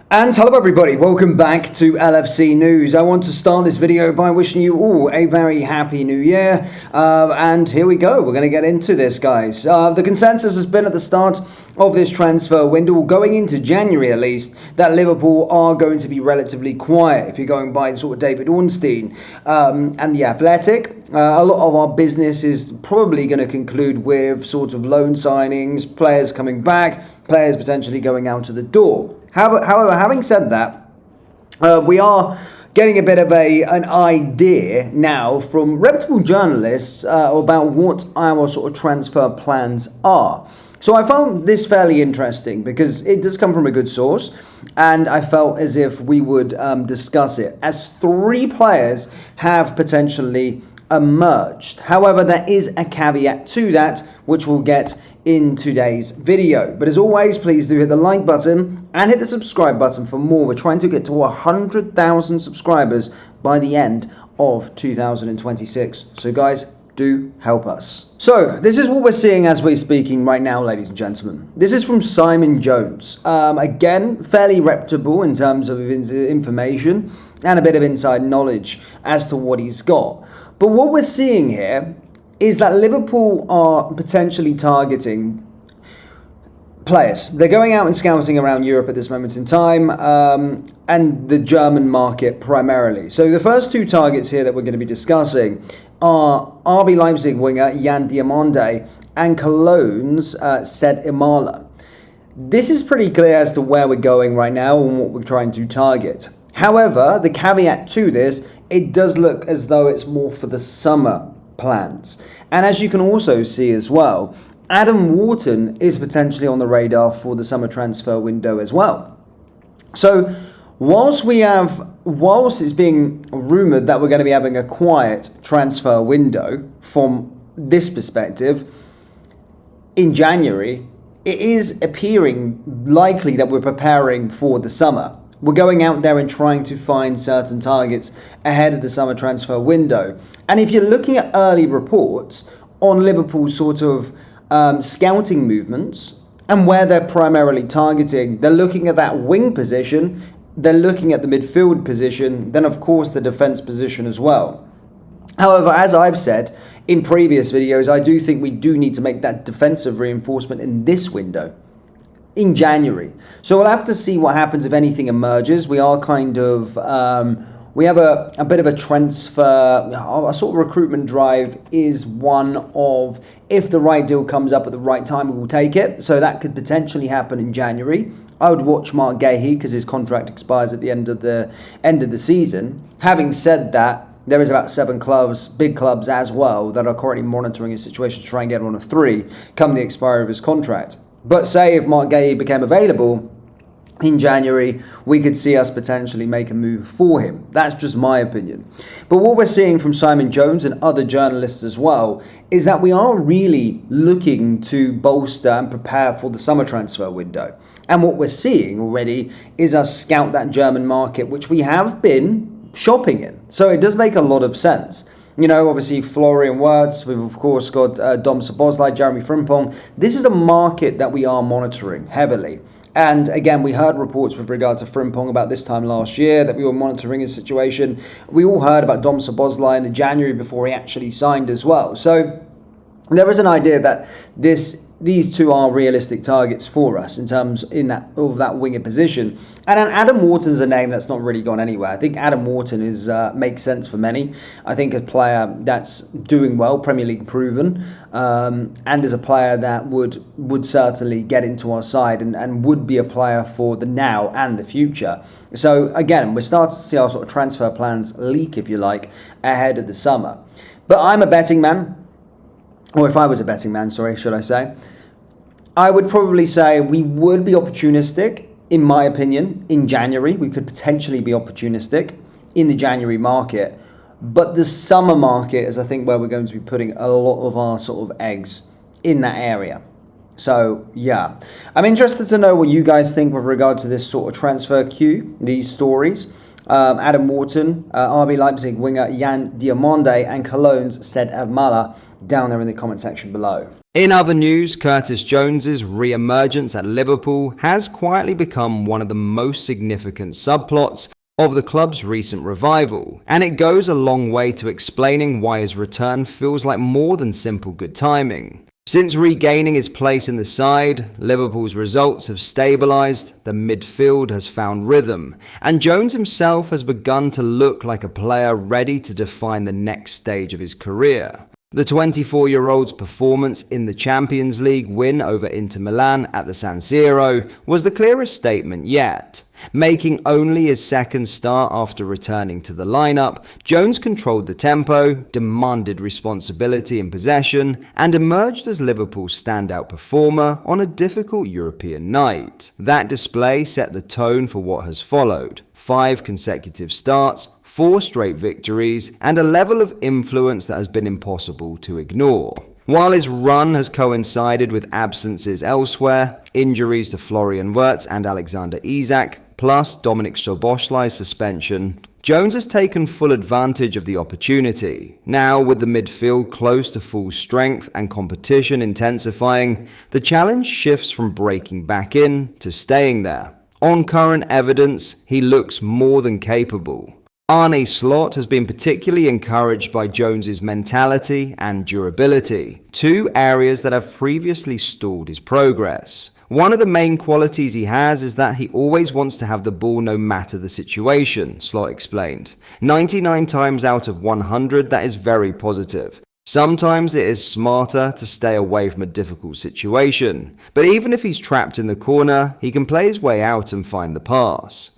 And hello everybody, welcome back to LFC News. I want to start this video by wishing you all a very happy new year. And here we go, we're going to get into this, guys. The consensus has been at the start of this transfer window, going into January at least, that Liverpool are going to be relatively quiet. If you're going by sort of David Ornstein and The Athletic, a lot of our business is probably going to conclude with sort of loan signings, players coming back, players potentially going out of the door. However, having said that, we are getting a bit of an idea now from reputable journalists about what our sort of transfer plans are. So I found this fairly interesting because it does come from a good source, and I felt as if we would discuss it, as 3 players have potentially emerged. However, there is a caveat to that, which we'll get in today's video. But as always, please do hit the like button and hit the subscribe button for more. We're trying to get to 100,000 subscribers by the end of 2026. So guys, do help us. So this is what we're seeing as we're speaking right now, ladies and gentlemen. This is from Simon Jones. Again, fairly reputable in terms of information and a bit of inside knowledge as to what he's got. But what we're seeing here is that Liverpool are potentially targeting players. They're going out and scouting around Europe at this moment in time, and the German market primarily. So the first 2 targets here that we're going to be discussing are RB Leipzig winger Jan Diomande and Cologne's Said Imala. This is pretty clear as to where we're going right now and what we're trying to target. However, the caveat to this, it does look as though it's more for the summer plans. And as you can also see as well, Adam Wharton is potentially on the radar for the summer transfer window as well. So whilst it's being rumoured that we're going to be having a quiet transfer window from this perspective, in January, it is appearing likely that we're preparing for the summer. We're going out there and trying to find certain targets ahead of the summer transfer window. And if you're looking at early reports on Liverpool's sort of scouting movements and where they're primarily targeting, they're looking at that wing position, they're looking at the midfield position, then of course the defence position as well. However, as I've said in previous videos, I do think we do need to make that defensive reinforcement in this window, in January. So we'll have to see what happens if anything emerges. We are kind of, we have a bit of a transfer, a sort of recruitment drive is one of, if the right deal comes up at the right time, we will take it. So that could potentially happen in January. I would watch Mark Gahey because his contract expires at the end of the season. Having said that, there is about 7 clubs, big clubs as well, that are currently monitoring his situation to try and get one of 3 come the expiry of his contract. But say if Mark Gahey became available in January, we could see us potentially make a move for him. That's just my opinion. But what we're seeing from Simon Jones and other journalists as well is that we are really looking to bolster and prepare for the summer transfer window. And what we're seeing already is us scout that German market, which we have been shopping in. So it does make a lot of sense. You know, obviously Florian Wirtz, we've of course got Dom Szoboszlai, Jeremy Frimpong. This is a market that we are monitoring heavily. And again, we heard reports with regard to Frimpong about this time last year that we were monitoring his situation. We all heard about Dom Szoboszlai in January before he actually signed as well. So there is an idea that these 2 are realistic targets for us in terms of that winger position. And then Adam Wharton's a name that's not really gone anywhere. I think Adam Wharton makes sense for many. I think a player that's doing well, Premier League proven, and is a player that would certainly get into our side and would be a player for the now and the future. So again, we're starting to see our sort of transfer plans leak, if you like, ahead of the summer. But I'm a betting man. Or if I was a betting man, should I say, I would probably say we would be opportunistic, in my opinion, in January. We could potentially be opportunistic in the January market. But the summer market is, I think, where we're going to be putting a lot of our sort of eggs in that area. So, yeah. I'm interested to know what you guys think with regard to this sort of transfer queue, these stories. Adam Wharton, RB Leipzig winger Jan Diamonde, and Cologne's Said Elmala down there in the comment section below. In other news, Curtis Jones's re-emergence at Liverpool has quietly become one of the most significant subplots of the club's recent revival, and it goes a long way to explaining why his return feels like more than simple good timing. Since regaining his place in the side, Liverpool's results have stabilised, the midfield has found rhythm, and Jones himself has begun to look like a player ready to define the next stage of his career. The 24-year-old's performance in the Champions League win over Inter Milan at the San Siro was the clearest statement yet. Making only his second start after returning to the lineup, Jones controlled the tempo, demanded responsibility in possession, and emerged as Liverpool's standout performer on a difficult European night. That display set the tone for what has followed: 5 consecutive starts, 4 straight victories, and a level of influence that has been impossible to ignore. While his run has coincided with absences elsewhere, injuries to Florian Wirtz and Alexander Isak, plus Dominik Szoboszlai's suspension, Jones has taken full advantage of the opportunity. Now, with the midfield close to full strength and competition intensifying, the challenge shifts from breaking back in to staying there. On current evidence, he looks more than capable. Arne Slot has been particularly encouraged by Jones's mentality and durability, 2 areas that have previously stalled his progress. One of the main qualities he has is that he always wants to have the ball no matter the situation, Slot explained. 99 times out of 100, that is very positive. Sometimes it is smarter to stay away from a difficult situation, but even if he's trapped in the corner, he can play his way out and find the pass.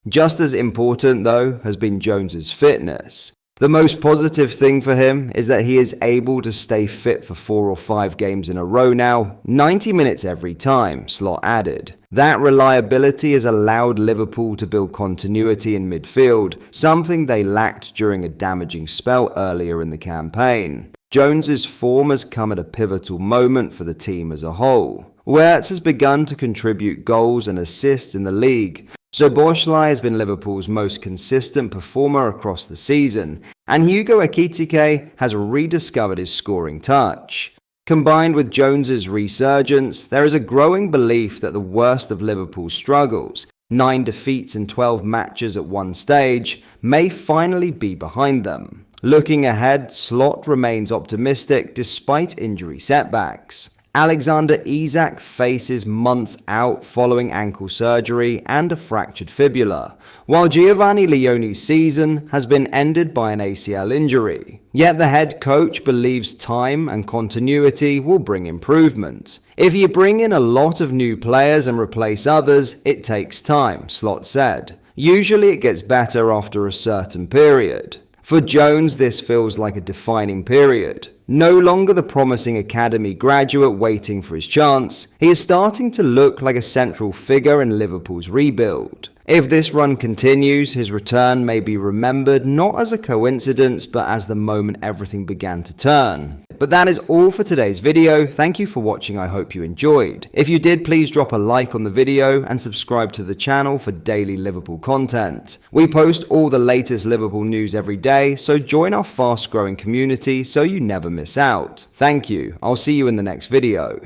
Just as important, though, has been Jones's fitness. The most positive thing for him is that he is able to stay fit for 4 or 5 games in a row now, 90 minutes every time, Slot added. That reliability has allowed Liverpool to build continuity in midfield, something they lacked during a damaging spell earlier in the campaign. Jones's form has come at a pivotal moment for the team as a whole. Wirtz has begun to contribute goals and assists in the league. Szoboszlai has been Liverpool's most consistent performer across the season, and Hugo Ekitike has rediscovered his scoring touch. Combined with Jones's resurgence, there is a growing belief that the worst of Liverpool's struggles, 9 defeats in 12 matches at one stage, may finally be behind them. Looking ahead, Slot remains optimistic despite injury setbacks. Alexander Isak faces months out following ankle surgery and a fractured fibula, while Giovanni Leone's season has been ended by an ACL injury. Yet the head coach believes time and continuity will bring improvement. If you bring in a lot of new players and replace others, it takes time, Slot said. Usually it gets better after a certain period. For Jones, this feels like a defining period. No longer the promising academy graduate waiting for his chance, he is starting to look like a central figure in Liverpool's rebuild. If this run continues, his return may be remembered not as a coincidence, but as the moment everything began to turn. But that is all for today's video. Thank you for watching. I hope you enjoyed. If you did, please drop a like on the video and subscribe to the channel for daily Liverpool content. We post all the latest Liverpool news every day, so join our fast-growing community so you never miss out. Thank you. I'll see you in the next video.